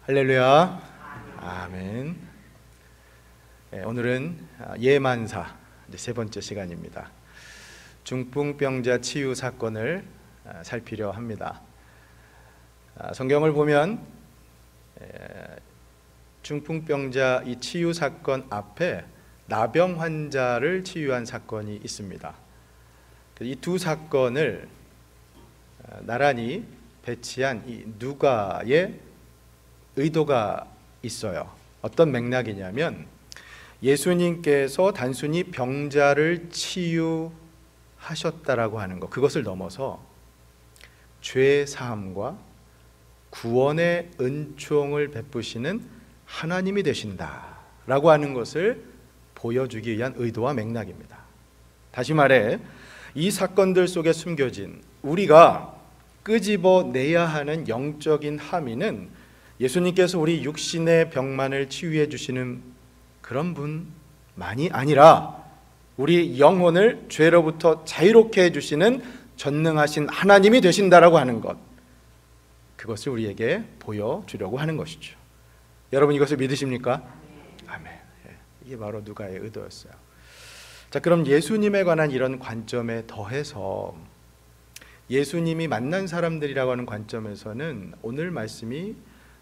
할렐루야. 아멘. 오늘은 예만사 세 번째 시간입니다. 중풍병자 치유 사건을 살피려 합니다. 성경을 보면 중풍병자 이 치유 사건 앞에 나병 환자를 치유한 사건이 있습니다. 이 두 사건을 나란히 배치한 이 누가의 의도가 있어요. 어떤 맥락이냐면 예수님께서 단순히 병자를 치유하셨다라고 하는 것, 그것을 넘어서 죄 사함과 구원의 은총을 베푸시는 하나님이 되신다라고 하는 것을 보여주기 위한 의도와 맥락입니다. 다시 말해 이 사건들 속에 숨겨진 우리가 끄집어내야 하는 영적인 함의는 예수님께서 우리 육신의 병만을 치유해 주시는 그런 분만이 아니라 우리 영혼을 죄로부터 자유롭게 해주시는 전능하신 하나님이 되신다라고 하는 것, 그것을 우리에게 보여주려고 하는 것이죠. 여러분 이것을 믿으십니까? 아멘. 이게 바로 누가의 의도였어요. 자, 그럼 예수님에 관한 이런 관점에 더해서 예수님이 만난 사람들이라고 하는 관점에서는 오늘 말씀이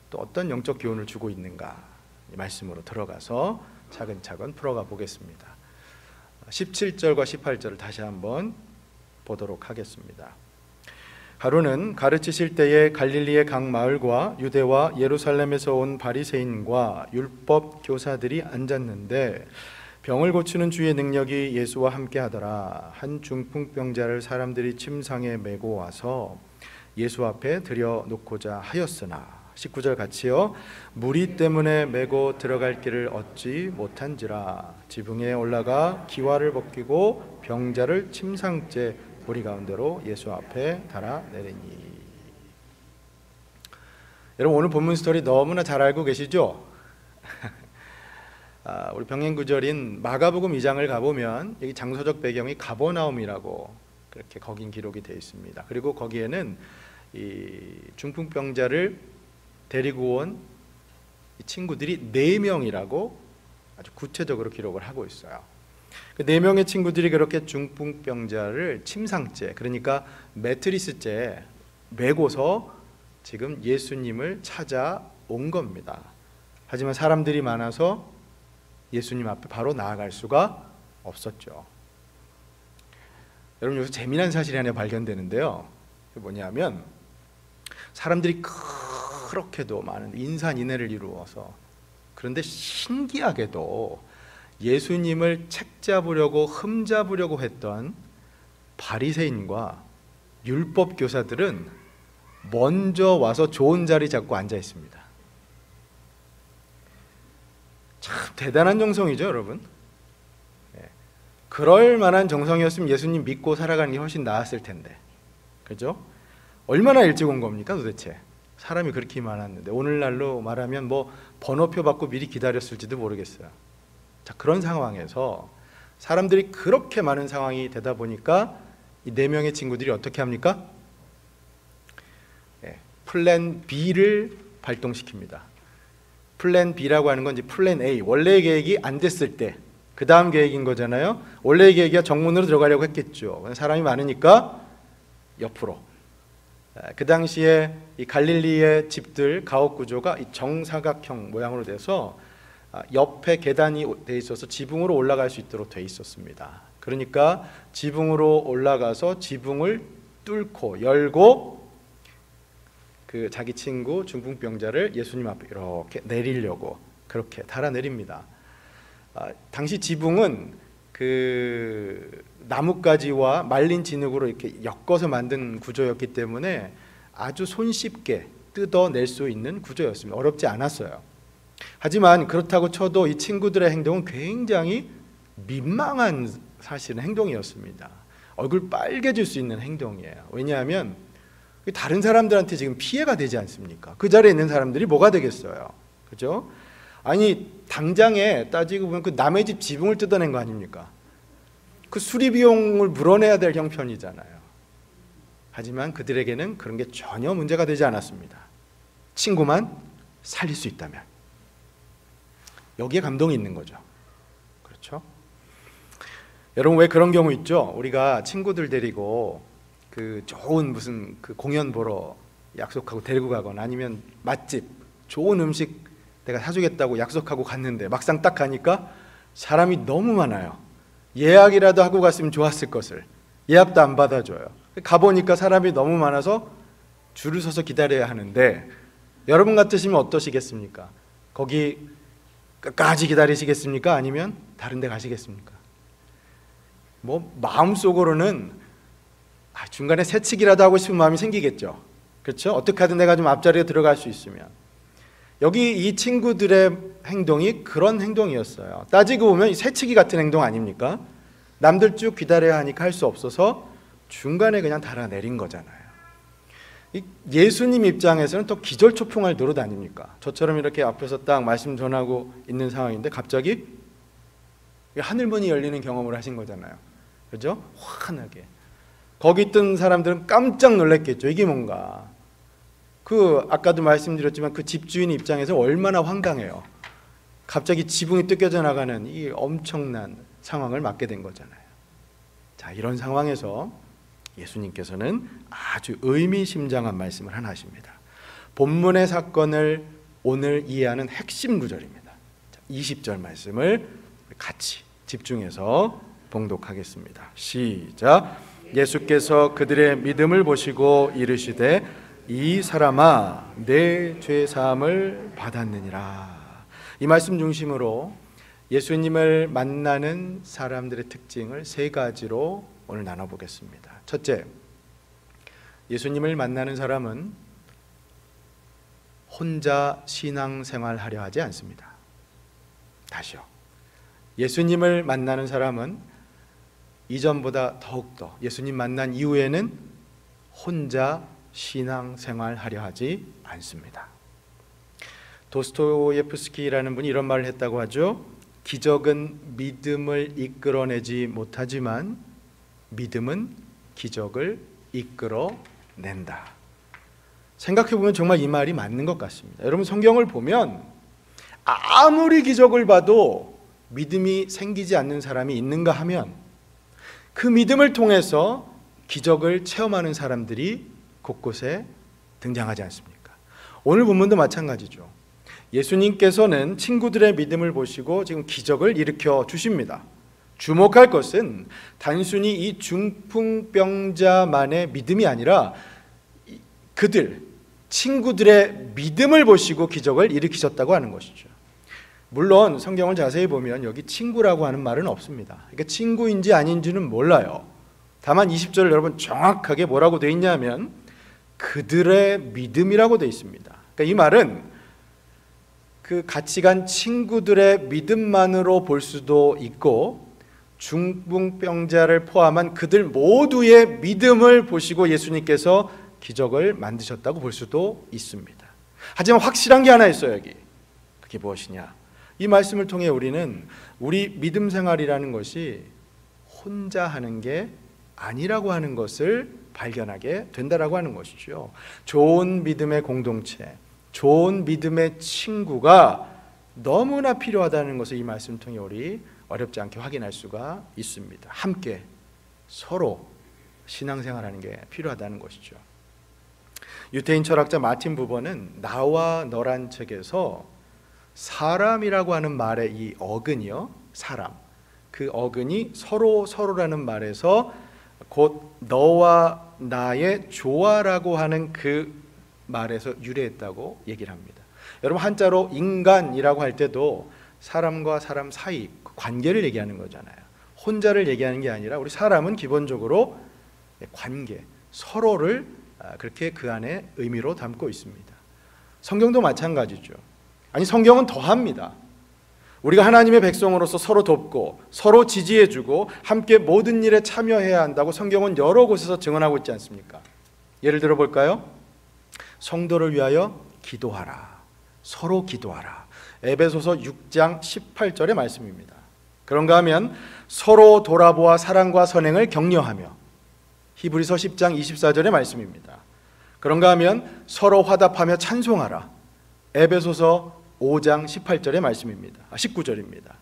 또 어떤 영적 교훈을 주고 있는가, 이 말씀으로 들어가서 차근차근 풀어가 보겠습니다. 17절과 18절을 다시 한번 보도록 하겠습니다. 하루는 가르치실 때에 갈릴리의 각 마을과 유대와 예루살렘에서 온 바리새인과 율법 교사들이 앉았는데 병을 고치는 주의 능력이 예수와 함께 하더라. 한 중풍병자를 사람들이 침상에 메고 와서 예수 앞에 들여놓고자 하였으나 19절 같이요. 무리 때문에 메고 들어갈 길을 얻지 못한지라 지붕에 올라가 기와를 벗기고 병자를 침상째 무리 가운데로 예수 앞에 달아내리니. 여러분 오늘 본문 스토리 너무나 잘 알고 계시죠? 우리 병행구절인 마가복음 2장을 가보면 여기 장소적 배경이 가버나움이라고 그렇게 거긴 기록이 되어 있습니다. 그리고 거기에는 이 중풍병자를 데리고 온 이 친구들이 4명이라고 아주 구체적으로 기록을 하고 있어요. 그 4명의 친구들이 그렇게 중풍병자를 침상째, 그러니까 매트리스째 메고서 지금 예수님을 찾아온 겁니다. 하지만 사람들이 많아서 예수님 앞에 바로 나아갈 수가 없었죠. 여러분 여기서 재미난 사실이 하나 발견되는데요. 그게 뭐냐면 사람들이 그렇게도 많은 인산인해를 이루어서, 그런데 신기하게도 예수님을 책잡으려고 흠잡으려고 했던 바리새인과 율법 교사들은 먼저 와서 좋은 자리 잡고 앉아 있습니다. 참 대단한 정성이죠, 여러분. 그럴 만한 정성이었으면 예수님 믿고 살아가는 게 훨씬 나았을 텐데, 그죠? 얼마나 일찍 온 겁니까 도대체? 사람이 그렇게 많았는데, 오늘날로 말하면 뭐 번호표 받고 미리 기다렸을지도 모르겠어요. 자, 그런 상황에서 사람들이 그렇게 많은 상황이 되다 보니까 이 4명의 친구들이 어떻게 합니까? 플랜 B를 발동시킵니다. 플랜 B라고 하는 건 이제 플랜 A, 원래의 계획이 안 됐을 때 그 다음 계획인 거잖아요. 원래의 계획이야 정문으로 들어가려고 했겠죠. 사람이 많으니까 옆으로. 그 당시에 이 갈릴리의 집들 가옥 구조가 이 정사각형 모양으로 돼서 옆에 계단이 돼 있어서 지붕으로 올라갈 수 있도록 돼 있었습니다. 그러니까 지붕으로 올라가서 지붕을 뚫고 열고 그 자기 친구 중풍병자를 예수님 앞에 이렇게 내리려고 그렇게 달아내립니다. 당시 지붕은 그 나뭇가지와 말린 진흙으로 이렇게 엮어서 만든 구조였기 때문에 아주 손쉽게 뜯어낼 수 있는 구조였습니다. 어렵지 않았어요. 하지만 그렇다고 쳐도 이 친구들의 행동은 굉장히 민망한 사실은 행동이었습니다. 얼굴 빨개질 수 있는 행동이에요. 왜냐하면 다른 사람들한테 지금 피해가 되지 않습니까? 그 자리에 있는 사람들이 뭐가 되겠어요? 그죠? 아니 당장에 따지고 보면 그 남의 집 지붕을 뜯어낸 거 아닙니까? 그 수리 비용을 물어내야 될 형편이잖아요. 하지만 그들에게는 그런 게 전혀 문제가 되지 않았습니다. 친구만 살릴 수 있다면. 여기에 감동이 있는 거죠. 그렇죠? 여러분, 왜 그런 경우 있죠? 우리가 친구들 데리고 그 좋은 무슨 그 공연 보러 약속하고 데리고 가거나 아니면 맛집 좋은 음식 내가 사주겠다고 약속하고 갔는데 막상 딱 가니까 사람이 너무 많아요. 예약이라도 하고 갔으면 좋았을 것을 예약도 안 받아줘요. 가보니까 사람이 너무 많아서 줄을 서서 기다려야 하는데, 여러분 같으시면 어떠시겠습니까? 거기 끝까지 기다리시겠습니까? 아니면 다른 데 가시겠습니까? 뭐 마음속으로는 중간에 새치기라도 하고 싶은 마음이 생기겠죠. 그렇죠? 어떻게 하든 내가 좀 앞자리에 들어갈 수 있으면. 여기 이 친구들의 행동이 그런 행동이었어요. 따지고 보면 새치기 같은 행동 아닙니까? 남들 쭉 기다려야 하니까 할 수 없어서 중간에 그냥 달아내린 거잖아요. 예수님 입장에서는 또 기절초풍할 노릇 아닙니까? 저처럼 이렇게 앞에서 딱 말씀 전하고 있는 상황인데 갑자기 하늘문이 열리는 경험을 하신 거잖아요. 그죠? 환하게. 거기 있던 사람들은 깜짝 놀랐겠죠. 이게 뭔가. 아까도 말씀드렸지만 그 집주인 입장에서 얼마나 황당해요. 갑자기 지붕이 뜯겨져 나가는 이 엄청난 상황을 맞게 된 거잖아요. 자, 이런 상황에서 예수님께서는 아주 의미심장한 말씀을 하나 하십니다. 본문의 사건을 오늘 이해하는 핵심 구절입니다. 20절 말씀을 같이 집중해서 봉독하겠습니다. 시작. 예수께서 그들의 믿음을 보시고 이르시되 이 사람아 내 죄 사함을 받았느니라. 이 말씀 중심으로 예수님을 만나는 사람들의 특징을 세 가지로 오늘 나눠보겠습니다. 첫째, 예수님을 만나는 사람은 혼자 신앙생활 하려 하지 않습니다. 다시요. 예수님을 만나는 사람은 이전보다 더욱더 예수님 만난 이후에는 혼자 신앙생활 하려 하지 않습니다. 도스토예프스키라는 분이 이런 말을 했다고 하죠. 기적은 믿음을 이끌어내지 못하지만 믿음은 기적을 이끌어낸다. 생각해보면 정말 이 말이 맞는 것 같습니다. 여러분, 성경을 보면 아무리 기적을 봐도 믿음이 생기지 않는 사람이 있는가 하면 그 믿음을 통해서 기적을 체험하는 사람들이 곳곳에 등장하지 않습니까? 오늘 본문도 마찬가지죠. 예수님께서는 친구들의 믿음을 보시고 지금 기적을 일으켜 주십니다. 주목할 것은 단순히 이 중풍병자만의 믿음이 아니라 그들, 친구들의 믿음을 보시고 기적을 일으키셨다고 하는 것이죠. 물론 성경을 자세히 보면 여기 친구라고 하는 말은 없습니다. 그러니까 친구인지 아닌지는 몰라요. 다만 20절을 여러분 정확하게 뭐라고 되어 있냐면 그들의 믿음이라고 되어 있습니다. 그러니까 이 말은 그 같이 간 친구들의 믿음만으로 볼 수도 있고 중풍병자를 포함한 그들 모두의 믿음을 보시고 예수님께서 기적을 만드셨다고 볼 수도 있습니다. 하지만 확실한 게 하나 있어요. 여기. 그게 무엇이냐? 이 말씀을 통해 우리는 우리 믿음 생활이라는 것이 혼자 하는 게 아니라고 하는 것을 발견하게 된다라고 하는 것이죠. 좋은 믿음의 공동체, 좋은 믿음의 친구가 너무나 필요하다는 것을 이 말씀 통해 우리 어렵지 않게 확인할 수가 있습니다. 함께 서로 신앙생활하는 게 필요하다는 것이죠. 유태인 철학자 마틴 부버는 나와 너란 책에서 사람이라고 하는 말의 이 어근이요, 사람, 그 어근이 서로라는 말에서 곧 너와 나의 조화라고 하는 그 말에서 유래했다고 얘기를 합니다. 여러분, 한자로 인간이라고 할 때도 사람과 사람 사이 관계를 얘기하는 거잖아요. 혼자를 얘기하는 게 아니라 우리 사람은 기본적으로 관계, 서로를 그렇게 그 안에 의미로 담고 있습니다. 성경도 마찬가지죠. 아니, 성경은 더합니다. 우리가 하나님의 백성으로서 서로 돕고 서로 지지해주고 함께 모든 일에 참여해야 한다고 성경은 여러 곳에서 증언하고 있지 않습니까? 예를 들어 볼까요? 성도를 위하여 기도하라. 서로 기도하라. 에베소서 6장 18절의 말씀입니다. 그런가 하면 서로 돌아보아 사랑과 선행을 격려하며, 히브리서 10장 24절의 말씀입니다. 그런가 하면 서로 화답하며 찬송하라. 에베소서 5장 18절의 말씀입니다. 19절입니다.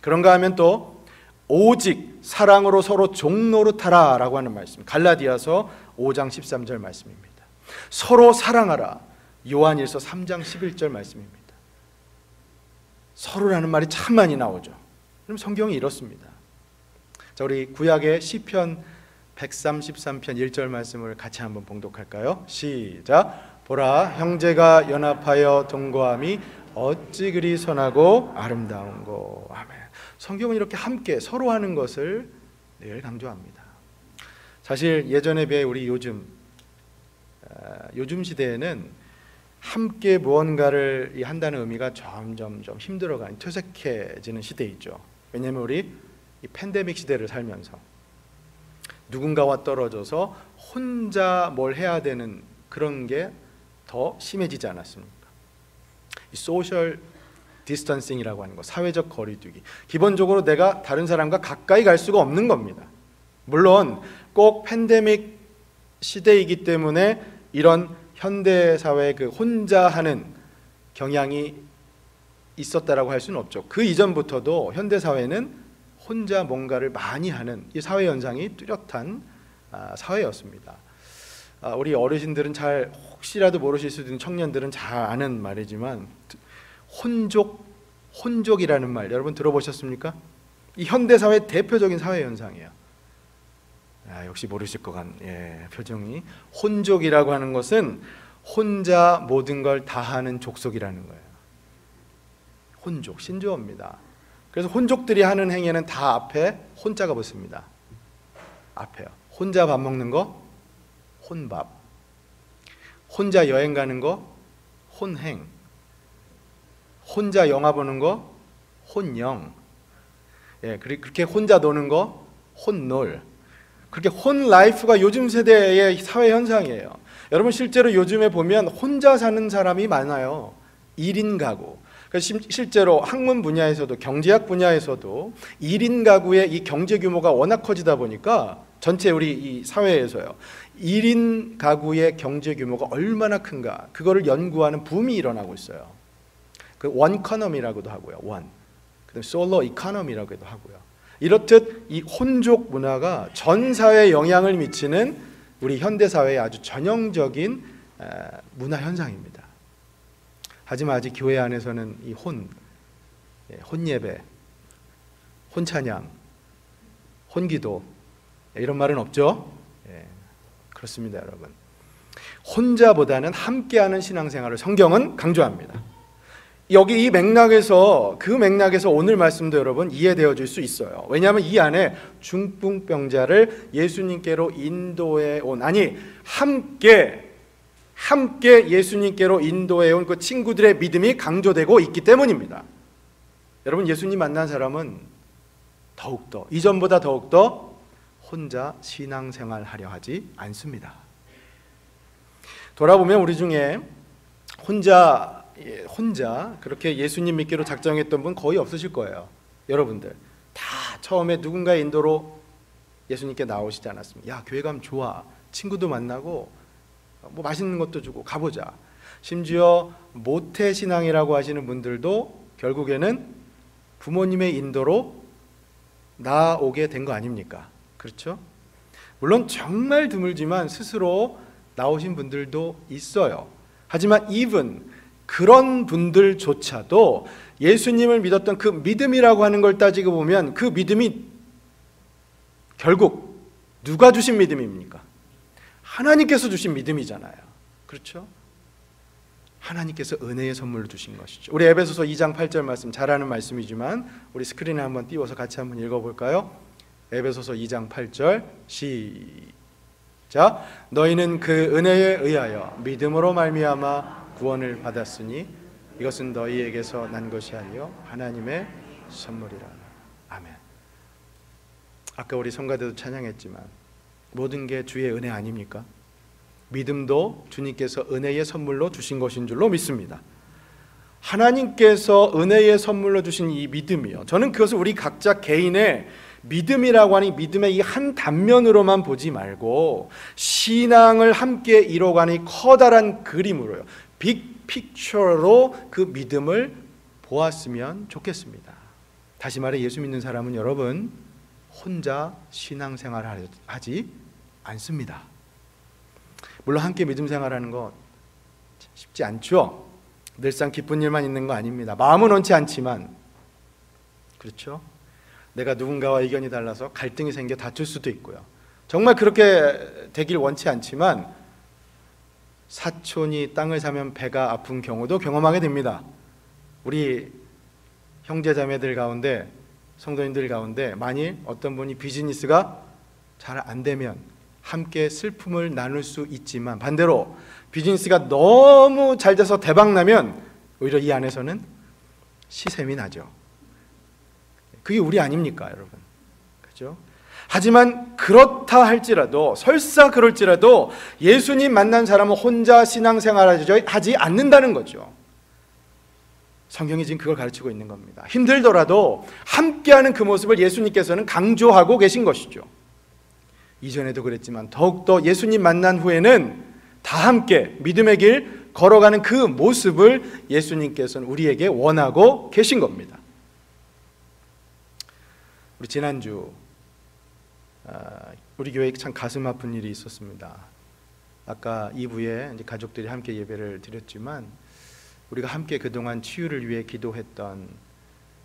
그런가 하면 또 오직 사랑으로 서로 종노릇하라 라고 하는 말씀, 갈라디아서 5장 13절 말씀입니다. 서로 사랑하라, 요한일서 3장 11절 말씀입니다. 서로라는 말이 참 많이 나오죠. 그럼 성경이 이렇습니다. 자, 우리 구약의 시편 133편 1절 말씀을 같이 한번 봉독할까요? 시작. 보라, 형제가 연합하여 동거함이 어찌 그리 선하고 아름다운고. 아멘. 성경은 이렇게 함께 서로 하는 것을 늘 강조합니다. 사실 예전에 비해 우리 요즘 시대에는 함께 무언가를 한다는 의미가 점점 좀 힘들어가는, 퇴색해지는 시대이죠. 왜냐하면 우리 이 팬데믹 시대를 살면서 누군가와 떨어져서 혼자 뭘 해야 되는 그런 게 더 심해지지 않았습니까? 이 소셜 디스턴싱이라고 하는 거, 사회적 거리두기, 기본적으로 내가 다른 사람과 가까이 갈 수가 없는 겁니다. 물론 꼭 팬데믹 시대이기 때문에 이런 현대사회의 그 혼자 하는 경향이 있었다라고 할 수는 없죠. 그 이전부터도 현대사회는 혼자 뭔가를 많이 하는 이 사회 현상이 뚜렷한 사회였습니다. 우리 어르신들은 잘, 혹시라도 모르실 수도 있는 청년들은 잘 아는 말이지만, 혼족이라는 말 여러분 들어보셨습니까? 이 현대사회의 대표적인 사회 현상이에요. 역시 모르실 것 같네. 표정이. 혼족이라고 하는 것은 혼자 모든 걸 다 하는 족속이라는 거예요. 혼족, 신조어입니다. 그래서 혼족들이 하는 행위는 다 앞에 혼자가 붙습니다. 앞에요. 혼자 밥 먹는 거 혼밥, 혼자 여행 가는 거 혼행, 혼자 영화 보는 거 혼영, 그렇게 혼자 노는 거 혼놀. 그렇게 혼 라이프가 요즘 세대의 사회 현상이에요. 여러분 실제로 요즘에 보면 혼자 사는 사람이 많아요. 1인 가구. 실제로 학문 분야에서도, 경제학 분야에서도 1인 가구의 이 경제 규모가 워낙 커지다 보니까 전체 우리 이 사회에서요, 1인 가구의 경제 규모가 얼마나 큰가, 그거를 연구하는 붐이 일어나고 있어요. 그 원커너미라고도 하고요, 그다음에 솔로 이코노미라고도 하고요. 이렇듯 이 혼족 문화가 전 사회에 영향을 미치는 우리 현대 사회의 아주 전형적인 문화 현상입니다. 하지만 아직 교회 안에서는 이 혼예배, 혼찬양, 혼기도 이런 말은 없죠. 그렇습니다, 여러분. 혼자보다는 함께하는 신앙생활을 성경은 강조합니다. 여기 이 맥락에서, 그 맥락에서 오늘 말씀도 여러분 이해되어질 수 있어요. 왜냐하면 이 안에 중풍병자를 예수님께로 인도해 온, 아니 함께 예수님께로 인도해 온 그 친구들의 믿음이 강조되고 있기 때문입니다. 여러분, 예수님 만난 사람은 더욱더, 이전보다 더욱더 혼자 신앙생활 하려 하지 않습니다. 돌아보면 우리 중에 혼자 그렇게 예수님 믿기로 작정했던 분 거의 없으실 거예요. 여러분들 다 처음에 누군가의 인도로 예수님께 나오시지 않았습니까? 야, 교회 가면 좋아, 친구도 만나고 뭐 맛있는 것도 주고 가보자. 심지어 모태신앙이라고 하시는 분들도 결국에는 부모님의 인도로 나오게 된 거 아닙니까? 그렇죠? 물론 정말 드물지만 스스로 나오신 분들도 있어요. 하지만 그런 분들조차도 예수님을 믿었던 그 믿음이라고 하는 걸 따지고 보면 그 믿음이 결국 누가 주신 믿음입니까? 하나님께서 주신 믿음이잖아요. 그렇죠? 하나님께서 은혜의 선물로 주신 것이죠. 우리 에베소서 2장 8절 말씀, 잘 아는 말씀이지만 우리 스크린에 한번 띄워서 같이 한번 읽어볼까요? 에베소서 2장 8절 시작. 너희는 그 은혜에 의하여 믿음으로 말미암아 구원을 받았으니 이것은 너희에게서 난 것이 아니요 하나님의 선물이라. 아멘. 아까 우리 성가대도 찬양했지만 모든 게 주의 은혜 아닙니까? 믿음도 주님께서 은혜의 선물로 주신 것인 줄로 믿습니다. 하나님께서 은혜의 선물로 주신 이 믿음이요, 저는 그것을 우리 각자 개인의 믿음이라고 하는 믿음의 이 한 단면으로만 보지 말고 신앙을 함께 이뤄가는 커다란 그림으로요, 빅 픽처로 그 믿음을 보았으면 좋겠습니다. 다시 말해 예수 믿는 사람은 여러분 혼자 신앙생활을 하지 않습니다. 물론 함께 믿음 생활하는 거 쉽지 않죠. 늘상 기쁜 일만 있는 거 아닙니다. 마음은 원치 않지만, 그렇죠? 내가 누군가와 의견이 달라서 갈등이 생겨 다툴 수도 있고요. 정말 그렇게 되길 원치 않지만 사촌이 땅을 사면 배가 아픈 경우도 경험하게 됩니다. 우리 형제자매들 가운데, 성도님들 가운데 만일 어떤 분이 비즈니스가 잘 안 되면 함께 슬픔을 나눌 수 있지만, 반대로 비즈니스가 너무 잘 돼서 대박 나면 오히려 이 안에서는 시샘이 나죠. 그게 우리 아닙니까, 여러분? 그렇죠? 하지만 그렇다 할지라도, 설사 그럴지라도 예수님 만난 사람은 혼자 신앙생활을 하지 않는다는 거죠. 성경이 지금 그걸 가르치고 있는 겁니다. 힘들더라도 함께하는 그 모습을 예수님께서는 강조하고 계신 것이죠. 이전에도 그랬지만 더욱더 예수님 만난 후에는 다 함께 믿음의 길 걸어가는 그 모습을 예수님께서는 우리에게 원하고 계신 겁니다. 우리 지난주 우리 교회에 참 가슴 아픈 일이 있었습니다. 아까 2부에 이제 가족들이 함께 예배를 드렸지만 우리가 함께 그동안 치유를 위해 기도했던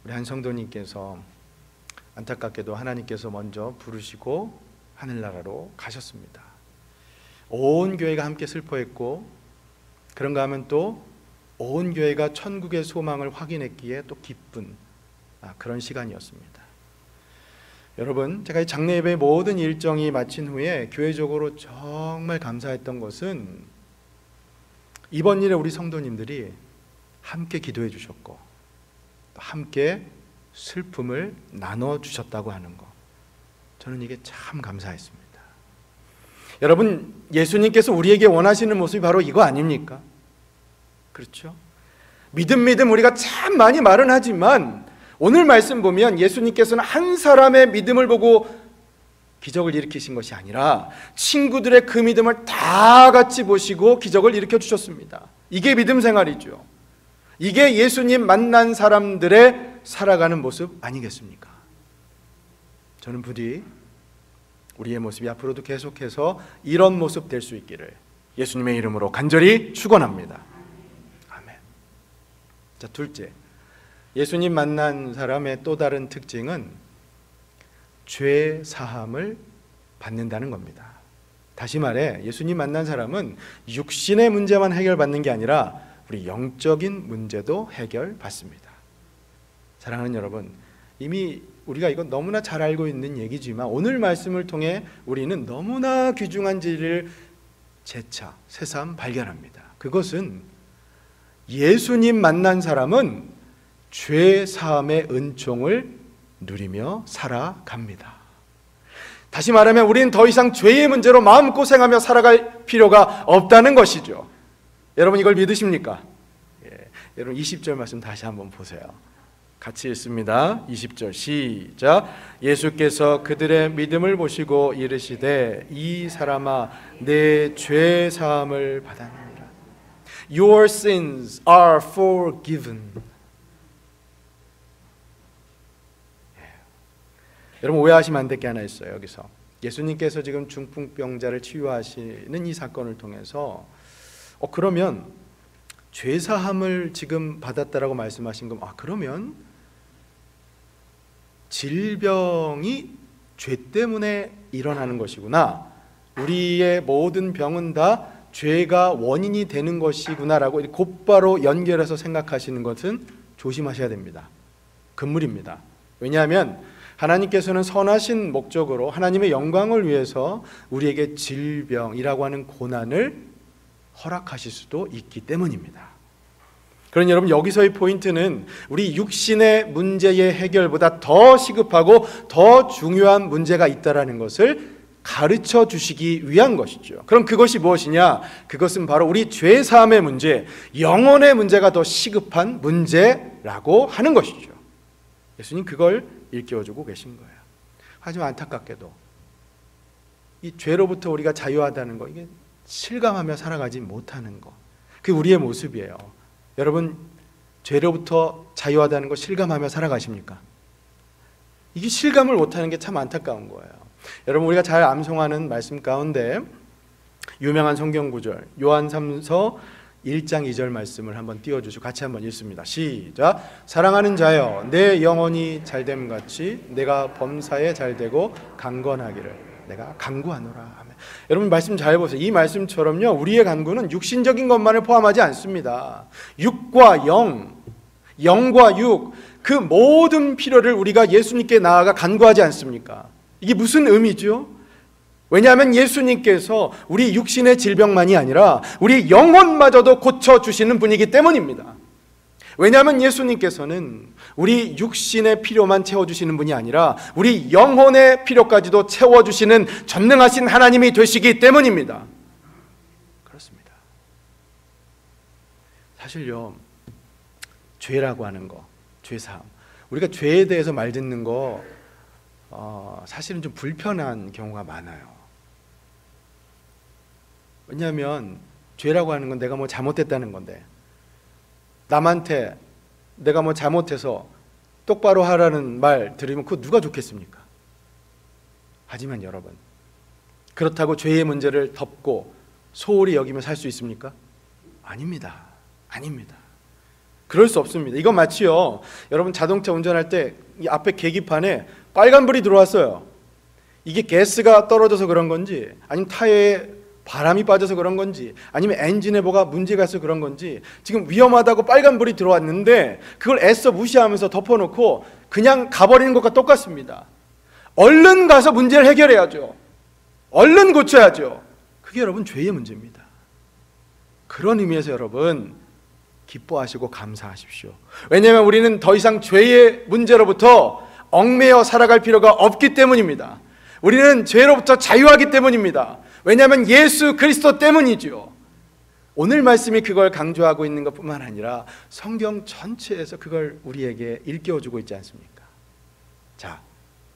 우리 한 성도님께서 안타깝게도 하나님께서 먼저 부르시고 하늘나라로 가셨습니다. 온 교회가 함께 슬퍼했고, 그런가 하면 또 온 교회가 천국의 소망을 확인했기에 또 기쁜 그런 시간이었습니다. 여러분, 제가 이 장례 예배 모든 일정이 마친 후에 교회적으로 정말 감사했던 것은 이번 일에 우리 성도님들이 함께 기도해 주셨고 또 함께 슬픔을 나눠 주셨다고 하는 것, 저는 이게 참 감사했습니다. 여러분, 예수님께서 우리에게 원하시는 모습이 바로 이거 아닙니까? 그렇죠? 믿음 우리가 참 많이 말은 하지만 오늘 말씀 보면 예수님께서는 한 사람의 믿음을 보고 기적을 일으키신 것이 아니라 친구들의 그 믿음을 다 같이 보시고 기적을 일으켜 주셨습니다. 이게 믿음 생활이죠. 이게 예수님 만난 사람들의 살아가는 모습 아니겠습니까? 저는 부디 우리의 모습이 앞으로도 계속해서 이런 모습 될 수 있기를 예수님의 이름으로 간절히 축원합니다. 아멘. 자, 둘째, 예수님 만난 사람의 또 다른 특징은 죄 사함을 받는다는 겁니다. 다시 말해 예수님 만난 사람은 육신의 문제만 해결받는 게 아니라 우리 영적인 문제도 해결받습니다. 사랑하는 여러분, 이미 우리가 이건 너무나 잘 알고 있는 얘기지만 오늘 말씀을 통해 우리는 너무나 귀중한 진리를 재차 새삼 발견합니다. 그것은 예수님 만난 사람은 죄 사함의 은총을 누리며 살아갑니다. 다시 말하면 우리는 더 이상 죄의 문제로 마음고생하며 살아갈 필요가 없다는 것이죠. 여러분, 이걸 믿으십니까? 여러분 20절 말씀 다시 한번 보세요. 같이 읽습니다. 20절 시작. 예수께서 그들의 믿음을 보시고 이르시되 이 사람아 내 죄 사함을 받았느니라. Your sins are forgiven. 여러분, 오해하시면 안 될 게 하나 있어요. 여기서 예수님께서 지금 중풍병자를 치유하시는 이 사건을 통해서 그러면 죄사함을 지금 받았다라고 말씀하신 건 그러면 질병이 죄 때문에 일어나는 것이구나, 우리의 모든 병은 다 죄가 원인이 되는 것이구나라고 곧바로 연결해서 생각하시는 것은 조심하셔야 됩니다. 금물입니다. 왜냐하면 하나님께서는 선하신 목적으로 하나님의 영광을 위해서 우리에게 질병이라고 하는 고난을 허락하실 수도 있기 때문입니다. 그러니 여러분, 여기서의 포인트는 우리 육신의 문제의 해결보다 더 시급하고 더 중요한 문제가 있다는 것을 가르쳐 주시기 위한 것이죠. 그럼 그것이 무엇이냐? 그것은 바로 우리 죄 사함의 문제, 영혼의 문제가 더 시급한 문제라고 하는 것이죠. 예수님 그걸 일깨워주고 계신 거예요. 하지만 안타깝게도 이 죄로부터 우리가 자유하다는 거, 이게 실감하며 살아가지 못하는 거, 그게 우리의 모습이에요. 여러분, 죄로부터 자유하다는 거 실감하며 살아가십니까? 이게 실감을 못하는 게 참 안타까운 거예요. 여러분, 우리가 잘 암송하는 말씀 가운데 유명한 성경 구절 요한 3서 1장 2절 말씀을 한번 띄워주시고 같이 한번 읽습니다. 시작. 사랑하는 자여, 내 영혼이 잘됨 같이 내가 범사에 잘되고 강건하기를 내가 간구하노라. 아멘. 여러분, 말씀 잘 보세요. 이 말씀처럼요, 우리의 간구는 육신적인 것만을 포함하지 않습니다. 육과 영, 영과 육, 그 모든 필요를 우리가 예수님께 나아가 간구하지 않습니까? 이게 무슨 의미죠? 왜냐하면 예수님께서 우리 육신의 질병만이 아니라 우리 영혼마저도 고쳐주시는 분이기 때문입니다. 왜냐하면 예수님께서는 우리 육신의 필요만 채워주시는 분이 아니라 우리 영혼의 필요까지도 채워주시는 전능하신 하나님이 되시기 때문입니다. 그렇습니다. 사실요, 죄라고 하는 거, 죄사함, 우리가 죄에 대해서 말 듣는 거 사실은 좀 불편한 경우가 많아요. 왜냐하면 죄라고 하는 건 내가 뭐 잘못했다는 건데, 남한테 내가 뭐 잘못해서 똑바로 하라는 말 들으면 그거 누가 좋겠습니까? 하지만 여러분, 그렇다고 죄의 문제를 덮고 소홀히 여기며 살 수 있습니까? 아닙니다. 아닙니다. 그럴 수 없습니다. 이건 마치요, 여러분 자동차 운전할 때 이 앞에 계기판에 빨간불이 들어왔어요. 이게 가스가 떨어져서 그런 건지, 아니면 타이어에 바람이 빠져서 그런 건지, 아니면 엔진에 뭐가 문제가 있어서 그런 건지, 지금 위험하다고 빨간불이 들어왔는데 그걸 애써 무시하면서 덮어놓고 그냥 가버리는 것과 똑같습니다. 얼른 가서 문제를 해결해야죠. 얼른 고쳐야죠. 그게 여러분 죄의 문제입니다. 그런 의미에서 여러분, 기뻐하시고 감사하십시오. 왜냐하면 우리는 더 이상 죄의 문제로부터 얽매여 살아갈 필요가 없기 때문입니다. 우리는 죄로부터 자유하기 때문입니다. 왜냐하면 예수 그리스도 때문이죠. 오늘 말씀이 그걸 강조하고 있는 것뿐만 아니라 성경 전체에서 그걸 우리에게 일깨워주고 있지 않습니까? 자,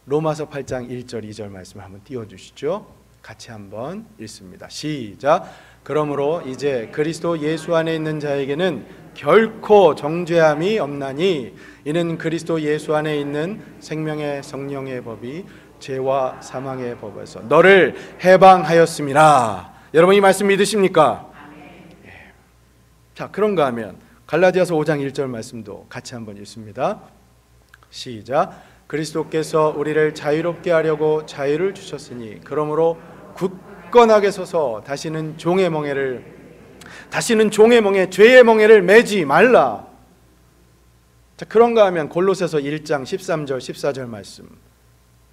로마서 8장 1절 2절 말씀을 한번 띄워주시죠. 같이 한번 읽습니다. 시작. 그러므로 이제 그리스도 예수 안에 있는 자에게는 결코 정죄함이 없나니 이는 그리스도 예수 안에 있는 생명의 성령의 법이 죄와 사망의 법에서 너를 해방하였음이라. 여러분, 이 말씀 믿으십니까? 예. 자, 그런가 하면 갈라디아서 5장 1절 말씀도 같이 한번 읽습니다. 시작. 그리스도께서 우리를 자유롭게 하려고 자유를 주셨으니 그러므로 굳건하게 서서 다시는 종의 멍에 죄의 멍에를 매지 말라. 자, 그런가 하면 골로새서 1장 13절 14절 말씀.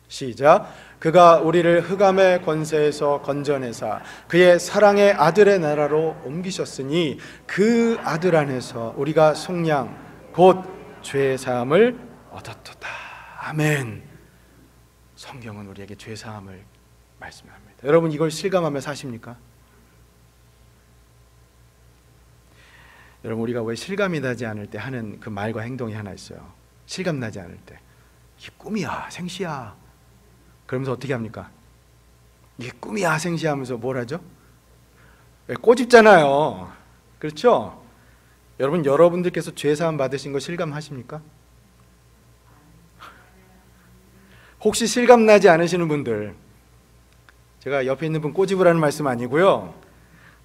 시작. 그가 우리를 흑암의 권세에서 건져내사 그의 사랑의 아들의 나라로 옮기셨으니 그 아들 안에서 우리가 속량 곧 죄 사함을 얻었도다. 아멘. 성경은 우리에게 죄 사함을 말씀합니다. 여러분, 이걸 실감하며 사십니까? 여러분, 우리가 왜 실감이 나지 않을 때 하는 그 말과 행동이 하나 있어요. 실감 나지 않을 때, 이게 꿈이야 생시야 그러면서 어떻게 합니까? 이게 꿈이야 생시하면서 뭘 하죠? 꼬집잖아요. 그렇죠? 여러분, 여러분들께서 죄사함 받으신 거 실감하십니까? 혹시 실감나지 않으시는 분들, 제가 옆에 있는 분 꼬집으라는 말씀 아니고요,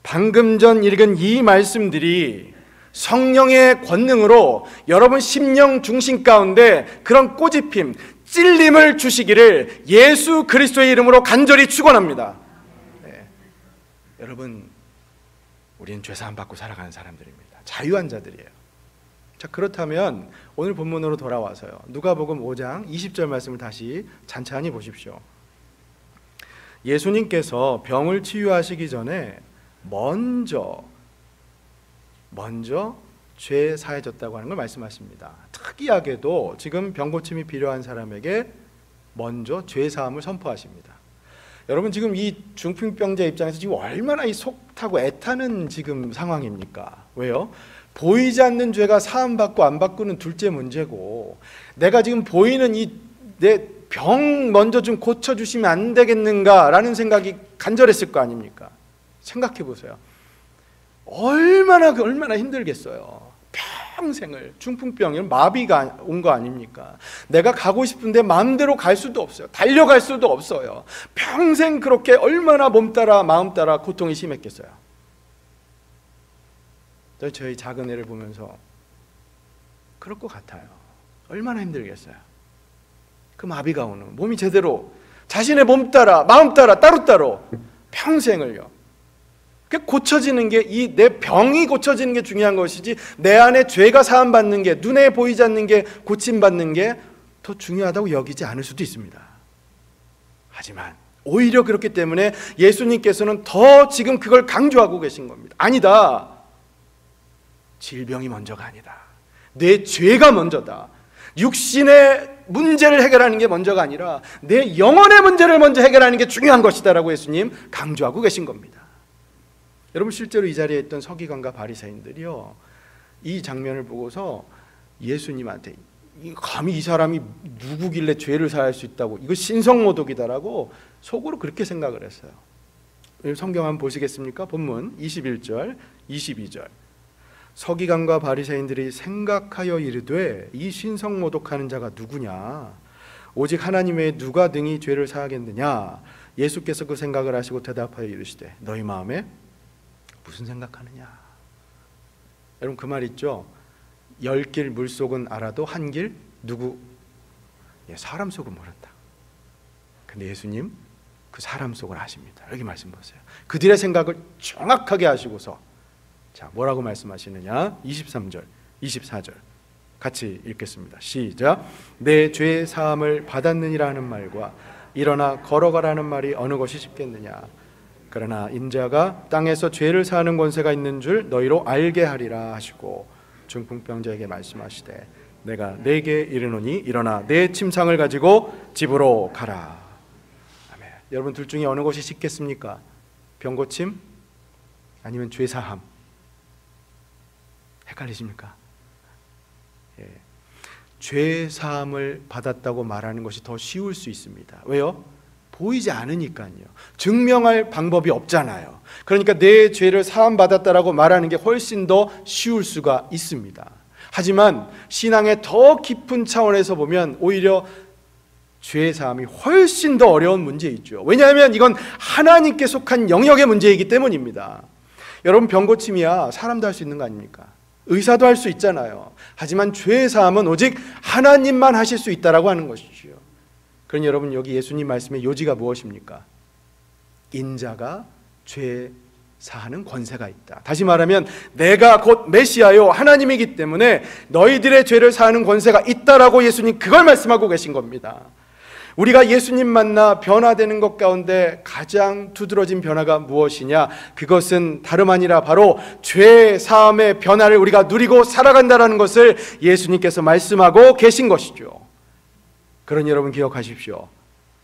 방금 전 읽은 이 말씀들이 성령의 권능으로 여러분 심령 중심 가운데 그런 꼬집힘, 찔림을 주시기를 예수 그리스도의 이름으로 간절히 축원합니다. 네. 여러분, 우리는 죄사함 받고 살아가는 사람들입니다. 자유한 자들이에요. 자, 그렇다면 오늘 본문으로 돌아와서요, 누가복음 5장 20절 말씀을 다시 찬찬히 보십시오. 예수님께서 병을 치유하시기 전에 먼저 죄 사해졌다고 하는 걸 말씀하십니다. 특이하게도 지금 병 고침이 필요한 사람에게 먼저 죄 사함을 선포하십니다. 여러분, 지금 이 중풍병자 입장에서 지금 얼마나 이 속 타고 애타는 지금 상황입니까? 왜요? 보이지 않는 죄가 사함받고 안 받고는 둘째 문제고, 내가 지금 보이는 이 내 병 먼저 좀 고쳐주시면 안 되겠는가라는 생각이 간절했을 거 아닙니까? 생각해 보세요. 얼마나 힘들겠어요. 평생을 중풍병, 마비가 온 거 아닙니까? 내가 가고 싶은데 마음대로 갈 수도 없어요. 달려갈 수도 없어요. 평생 그렇게 얼마나 몸 따라 마음 따라 고통이 심했겠어요. 저희 작은 애를 보면서 그럴 것 같아요. 얼마나 힘들겠어요. 그 마비가 오는, 몸이 제대로 자신의 몸 따라 마음 따라 따로따로 평생을요. 그 고쳐지는 게, 이 내 병이 고쳐지는 게 중요한 것이지 내 안에 죄가 사함받는 게, 눈에 보이지 않는 게 고침받는 게 더 중요하다고 여기지 않을 수도 있습니다. 하지만 오히려 그렇기 때문에 예수님께서는 더 지금 그걸 강조하고 계신 겁니다. 아니다. 질병이 먼저가 아니다. 내 죄가 먼저다. 육신의 문제를 해결하는 게 먼저가 아니라 내 영혼의 문제를 먼저 해결하는 게 중요한 것이다라고 예수님 강조하고 계신 겁니다. 여러분, 실제로 이 자리에 있던 서기관과 바리새인들이요, 이 장면을 보고서 예수님한테 감히 이 사람이 누구길래 죄를 사할 수 있다고, 이거 신성모독이다라고 속으로 그렇게 생각을 했어요. 성경 한번 보시겠습니까? 본문 21절 22절. 서기관과 바리새인들이 생각하여 이르되 이 신성모독하는 자가 누구냐? 오직 하나님 외에 누가 능히 죄를 사하겠느냐? 예수께서 그 생각을 하시고 대답하여 이르시되 너희 마음에 무슨 생각하느냐? 여러분, 그 말 있죠? 10길 물속은 알아도 한 길 누구? 사람 속은 모른다. 근데 예수님 그 사람 속을 아십니다. 여기 말씀 보세요. 그들의 생각을 정확하게 하시고서 자, 뭐라고 말씀하시느냐? 23절 24절 같이 읽겠습니다. 시작. 내 죄 사함을 받았느니라 하는 말과 일어나 걸어가라는 말이 어느 것이 쉽겠느냐? 그러나 인자가 땅에서 죄를 사하는 권세가 있는 줄 너희로 알게 하리라 하시고 중풍병자에게 말씀하시되 내가 네게 이르노니 일어나 내 침상을 가지고 집으로 가라. 아멘. 여러분, 둘 중에 어느 것이 쉽겠습니까? 병고침 아니면 죄 사함? 헷갈리십니까? 예. 죄 사함을 받았다고 말하는 것이 더 쉬울 수 있습니다. 왜요? 보이지 않으니까요. 증명할 방법이 없잖아요. 그러니까 내 죄를 사함받았다라고 말하는 게 훨씬 더 쉬울 수가 있습니다. 하지만 신앙의 더 깊은 차원에서 보면 오히려 죄 사함이 훨씬 더 어려운 문제이죠. 왜냐하면 이건 하나님께 속한 영역의 문제이기 때문입니다. 여러분, 병고침이야 사람도 할 수 있는 거 아닙니까? 의사도 할 수 있잖아요. 하지만 죄 사함은 오직 하나님만 하실 수 있다라고 하는 것이죠. 그러니 여러분, 여기 예수님 말씀의 요지가 무엇입니까? 인자가 죄 사하는 권세가 있다. 다시 말하면 내가 곧 메시아요 하나님이기 때문에 너희들의 죄를 사하는 권세가 있다라고 예수님 그걸 말씀하고 계신 겁니다. 우리가 예수님 만나 변화되는 것 가운데 가장 두드러진 변화가 무엇이냐? 그것은 다름 아니라 바로 죄 사함의 변화를 우리가 누리고 살아간다라는 것을 예수님께서 말씀하고 계신 것이죠. 그러니 여러분 기억하십시오.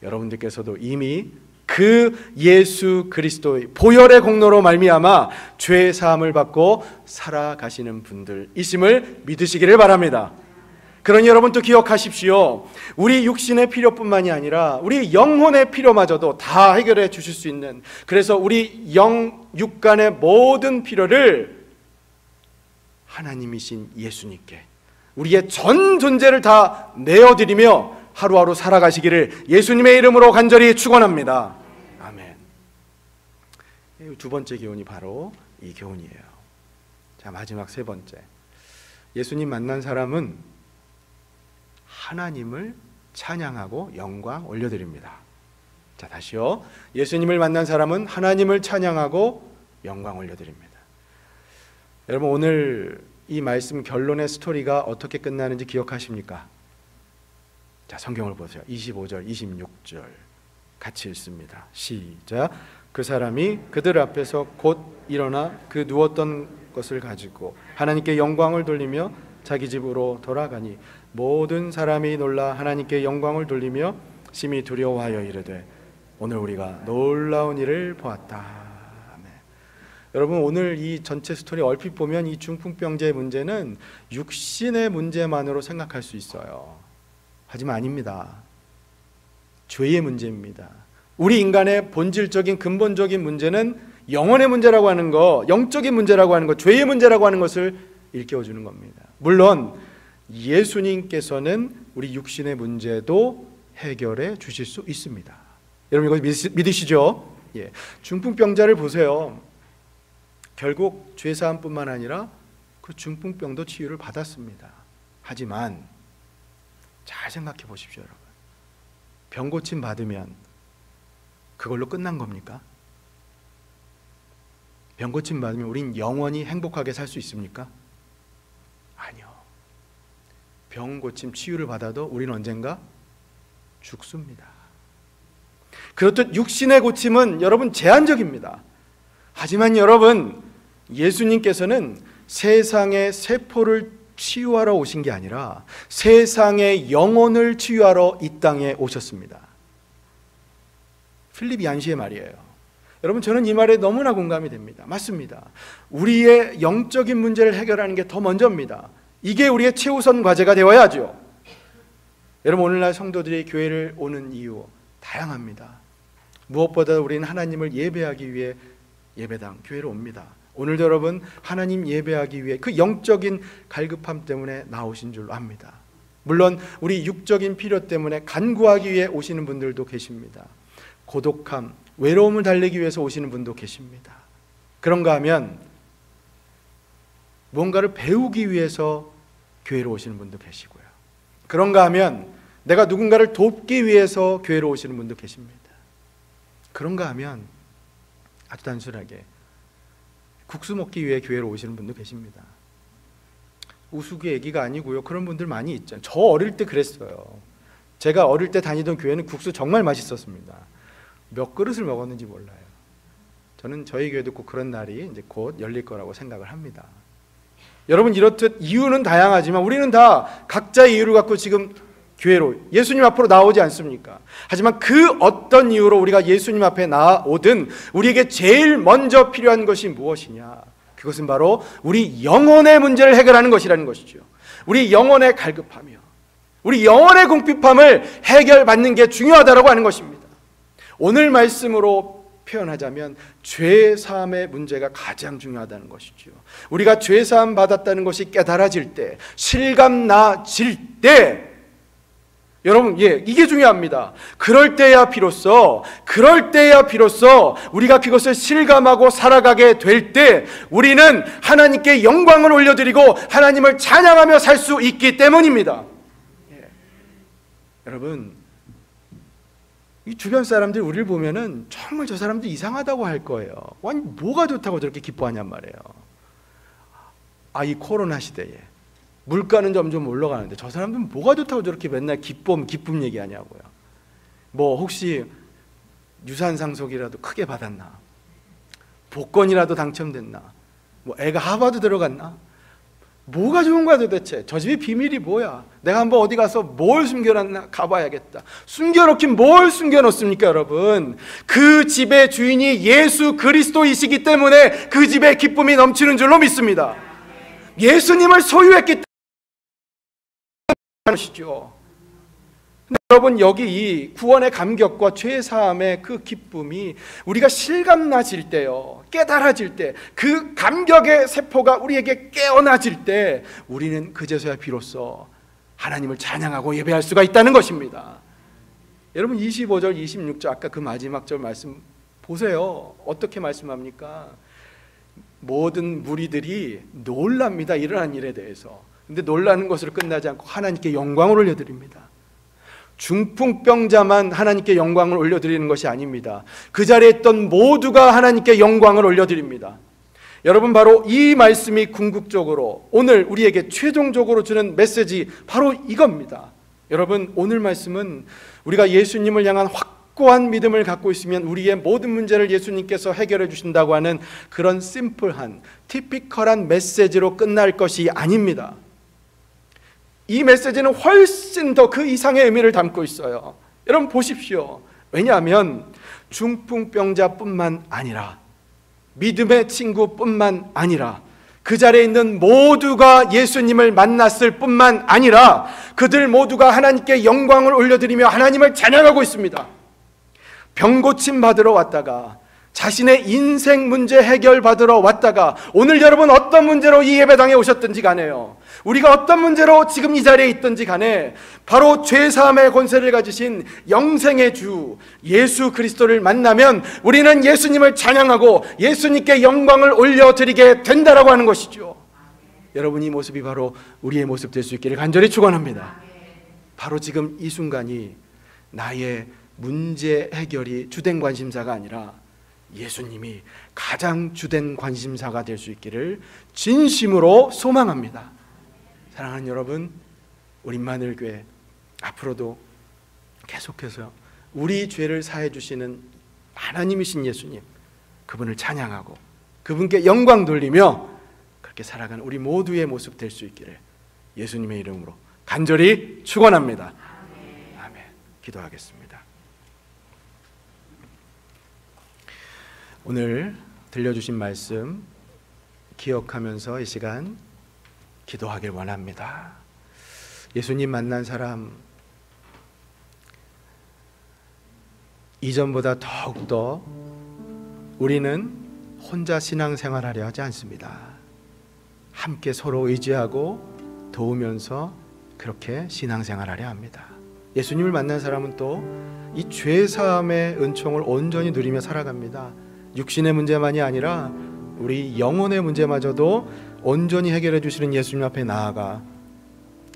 여러분들께서도 이미 그 예수 그리스도의 보혈의 공로로 말미암아 죄 사함을 받고 살아가시는 분들이심을 믿으시기를 바랍니다. 그러니 여러분 또 기억하십시오. 우리 육신의 필요뿐만이 아니라 우리 영혼의 필요마저도 다 해결해 주실 수 있는, 그래서 우리 육간의 모든 필요를 하나님이신 예수님께 우리의 전 존재를 다 내어드리며 하루하루 살아가시기를 예수님의 이름으로 간절히 축원합니다. 아멘. 두 번째 교훈이 바로 이 교훈이에요. 자, 마지막 세 번째. 예수님 만난 사람은 하나님을 찬양하고 영광 올려드립니다. 자, 다시요. 예수님을 만난 사람은 하나님을 찬양하고 영광 올려드립니다. 여러분, 오늘 이 말씀 결론의 스토리가 어떻게 끝나는지 기억하십니까? 자, 성경을 보세요. 25절, 26절 같이 읽습니다. 시작. 그 사람이 그들 앞에서 곧 일어나 그 누웠던 것을 가지고 하나님께 영광을 돌리며 자기 집으로 돌아가니 모든 사람이 놀라 하나님께 영광을 돌리며 심히 두려워하여 이르되 오늘 우리가 놀라운 일을 보았다. 아멘. 여러분, 오늘 이 전체 스토리 얼핏 보면 이 중풍병자의 문제는 육신의 문제만으로 생각할 수 있어요. 하지만 아닙니다. 죄의 문제입니다. 우리 인간의 본질적인 근본적인 문제는 영혼의 문제라고 하는 거, 영적인 문제라고 하는 거, 죄의 문제라고 하는 것을 일깨워주는 겁니다. 물론 예수님께서는 우리 육신의 문제도 해결해 주실 수 있습니다. 여러분 이거 믿으시죠? 예. 중풍병자를 보세요. 결국 죄사함뿐만 아니라 그 중풍병도 치유를 받았습니다. 하지만 잘 생각해 보십시오, 여러분. 병 고침 받으면 그걸로 끝난 겁니까? 병 고침 받으면 우린 영원히 행복하게 살 수 있습니까? 아니요. 병 고침 치유를 받아도 우리는 언젠가 죽습니다. 그렇듯 육신의 고침은 여러분 제한적입니다. 하지만 여러분, 예수님께서는 세상의 세포를 치유하러 오신 게 아니라 세상의 영혼을 치유하러 이 땅에 오셨습니다. 필립 얀시의 말이에요. 여러분, 저는 이 말에 너무나 공감이 됩니다. 맞습니다. 우리의 영적인 문제를 해결하는 게 더 먼저입니다. 이게 우리의 최우선 과제가 되어야죠. 여러분, 오늘날 성도들이 교회를 오는 이유 다양합니다. 무엇보다 우리는 하나님을 예배하기 위해 예배당, 교회로 옵니다. 오늘도 여러분 하나님 예배하기 위해 그 영적인 갈급함 때문에 나오신 줄로 압니다. 물론 우리 육적인 필요 때문에 간구하기 위해 오시는 분들도 계십니다. 고독함, 외로움을 달래기 위해서 오시는 분도 계십니다. 그런가 하면 뭔가를 배우기 위해서 교회로 오시는 분도 계시고요. 그런가 하면 내가 누군가를 돕기 위해서 교회로 오시는 분도 계십니다. 그런가 하면 아주 단순하게 국수 먹기 위해 교회로 오시는 분도 계십니다. 우스개 얘기가 아니고요. 그런 분들 많이 있잖아요. 저 어릴 때 그랬어요. 제가 어릴 때 다니던 교회는 국수 정말 맛있었습니다. 몇 그릇을 먹었는지 몰라요. 저는 저희 교회도 꼭 그런 날이 이제 곧 열릴 거라고 생각을 합니다. 여러분, 이렇듯 이유는 다양하지만 우리는 다 각자의 이유를 갖고 지금 교회로, 예수님 앞으로 나오지 않습니까? 하지만 그 어떤 이유로 우리가 예수님 앞에 나오든 우리에게 제일 먼저 필요한 것이 무엇이냐? 그것은 바로 우리 영혼의 문제를 해결하는 것이라는 것이죠. 우리 영혼의 갈급하며 우리 영혼의 궁핍함을 해결받는 게 중요하다고 하는 것입니다. 오늘 말씀으로 표현하자면 죄사함의 문제가 가장 중요하다는 것이죠. 우리가 죄사함 받았다는 것이 깨달아질 때, 실감나질 때, 여러분, 이게 중요합니다. 그럴 때야 비로소 우리가 그것을 실감하고 살아가게 될 때 우리는 하나님께 영광을 올려드리고 하나님을 찬양하며 살 수 있기 때문입니다. 여러분, 이 주변 사람들이 우리를 보면은 정말 저 사람들 이상하다고 할 거예요. 아니, 뭐가 좋다고 저렇게 기뻐하냔 말이에요. 이 코로나 시대에 물가는 점점 올라가는데 저 사람들은 뭐가 좋다고 저렇게 맨날 기쁨 얘기하냐고요. 뭐 혹시 유산 상속이라도 크게 받았나? 복권이라도 당첨됐나? 뭐 애가 하버드 들어갔나? 뭐가 좋은 거야 도대체? 저 집이 비밀이 뭐야? 내가 한번 어디 가서 뭘 숨겨놨나 가봐야겠다. 숨겨놓긴 뭘 숨겨놓습니까, 여러분? 그 집의 주인이 예수 그리스도이시기 때문에 그 집에 기쁨이 넘치는 줄로 믿습니다. 예수님을 소유했기 때문에 것이죠. 여러분, 여기 이 구원의 감격과 죄사함의 그 기쁨이 우리가 실감나질 때요, 깨달아질 때, 그 감격의 세포가 우리에게 깨어나질 때 우리는 그제서야 비로소 하나님을 찬양하고 예배할 수가 있다는 것입니다. 여러분, 25절 26절 아까 그 마지막 절 말씀 보세요. 어떻게 말씀합니까? 모든 무리들이 놀랍니다, 일어난 일에 대해서. 근데 놀라는 것으로 끝나지 않고 하나님께 영광을 올려드립니다. 중풍병자만 하나님께 영광을 올려드리는 것이 아닙니다. 그 자리에 있던 모두가 하나님께 영광을 올려드립니다. 여러분, 바로 이 말씀이 궁극적으로 오늘 우리에게 최종적으로 주는 메시지 바로 이겁니다. 여러분, 오늘 말씀은 우리가 예수님을 향한 확고한 믿음을 갖고 있으면 우리의 모든 문제를 예수님께서 해결해 주신다고 하는 그런 심플한 티피컬한 메시지로 끝날 것이 아닙니다. 이 메시지는 훨씬 더 그 이상의 의미를 담고 있어요. 여러분 보십시오. 왜냐하면 중풍병자뿐만 아니라 믿음의 친구뿐만 아니라 그 자리에 있는 모두가 예수님을 만났을 뿐만 아니라 그들 모두가 하나님께 영광을 올려드리며 하나님을 찬양하고 있습니다. 병 고침 받으러 왔다가 자신의 인생 문제 해결받으러 왔다가 오늘 여러분 어떤 문제로 이 예배당에 오셨든지 간에요, 우리가 어떤 문제로 지금 이 자리에 있든지 간에 바로 죄사함의 권세를 가지신 영생의 주 예수 그리스도를 만나면 우리는 예수님을 찬양하고 예수님께 영광을 올려드리게 된다라고 하는 것이죠. 여러분, 이 모습이 바로 우리의 모습 될 수 있기를 간절히 축원합니다. 바로 지금 이 순간이 나의 문제 해결이 주된 관심사가 아니라 예수님이 가장 주된 관심사가 될 수 있기를 진심으로 소망합니다. 사랑하는 여러분, 우리 임마누엘교회 앞으로도 계속해서 우리 죄를 사해 주시는 하나님이신 예수님, 그분을 찬양하고 그분께 영광 돌리며 그렇게 살아가는 우리 모두의 모습 될 수 있기를 예수님의 이름으로 간절히 축원합니다. 아멘. 기도하겠습니다. 오늘 들려주신 말씀 기억하면서 이 시간 기도하길 원합니다. 예수님 만난 사람, 이전보다 더욱더 우리는 혼자 신앙생활하려 하지 않습니다. 함께 서로 의지하고 도우면서 그렇게 신앙생활하려 합니다. 예수님을 만난 사람은 또 이 죄사함의 은총을 온전히 누리며 살아갑니다. 육신의 문제만이 아니라 우리 영혼의 문제마저도 온전히 해결해 주시는 예수님 앞에 나아가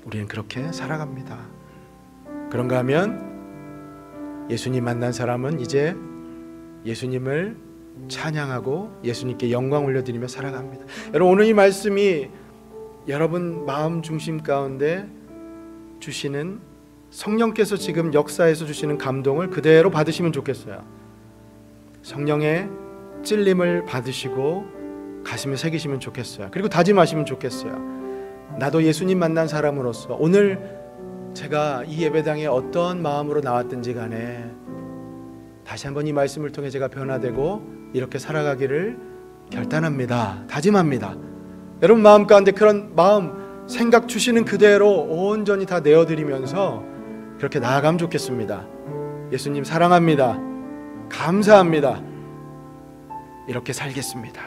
우리는 그렇게 살아갑니다. 그런가 하면 예수님 만난 사람은 이제 예수님을 찬양하고 예수님께 영광 올려드리며 살아갑니다. 여러분, 오늘 이 말씀이 여러분 마음 중심 가운데 주시는 성령께서 지금 역사에서 주시는 감동을 그대로 받으시면 좋겠어요. 성령의 찔림을 받으시고 가슴에 새기시면 좋겠어요. 그리고 다짐하시면 좋겠어요. 나도 예수님 만난 사람으로서 오늘 제가 이 예배당에 어떤 마음으로 나왔든지 간에 다시 한번 이 말씀을 통해 제가 변화되고 이렇게 살아가기를 결단합니다. 다짐합니다. 여러분 마음 가운데 그런 마음, 생각 주시는 그대로 온전히 다 내어드리면서 그렇게 나아가면 좋겠습니다. 예수님 사랑합니다. 감사합니다. 이렇게 살겠습니다.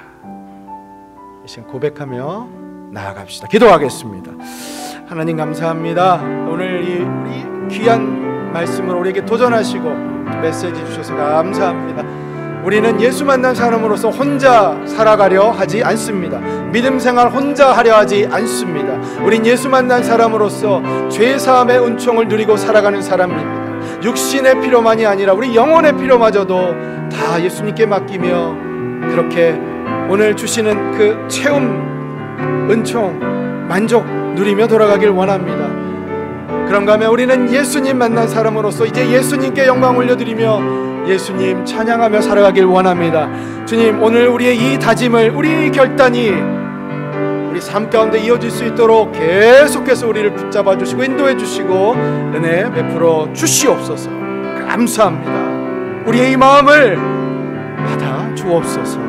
이 시간 고백하며 나아갑시다. 기도하겠습니다. 하나님 감사합니다. 오늘 이 귀한 말씀을 우리에게 도전하시고 메시지 주셔서 감사합니다. 우리는 예수 만난 사람으로서 혼자 살아가려 하지 않습니다. 믿음 생활 혼자 하려 하지 않습니다. 우린 예수 만난 사람으로서 죄사함의 은총을 누리고 살아가는 사람입니다. 육신의 필요만이 아니라 우리 영혼의 필요마저도 다 예수님께 맡기며 그렇게 오늘 주시는 그 체험, 은총, 만족 누리며 돌아가길 원합니다. 그런가 하면 우리는 예수님 만난 사람으로서 이제 예수님께 영광 올려드리며 예수님 찬양하며 살아가길 원합니다. 주님, 오늘 우리의 이 다짐을, 우리 결단이 우리 삶 가운데 이어질 수 있도록 계속해서 우리를 붙잡아 주시고 인도해 주시고 은혜 베풀어 주시옵소서. 감사합니다. 우리의 이 마음을 받아 주옵소서.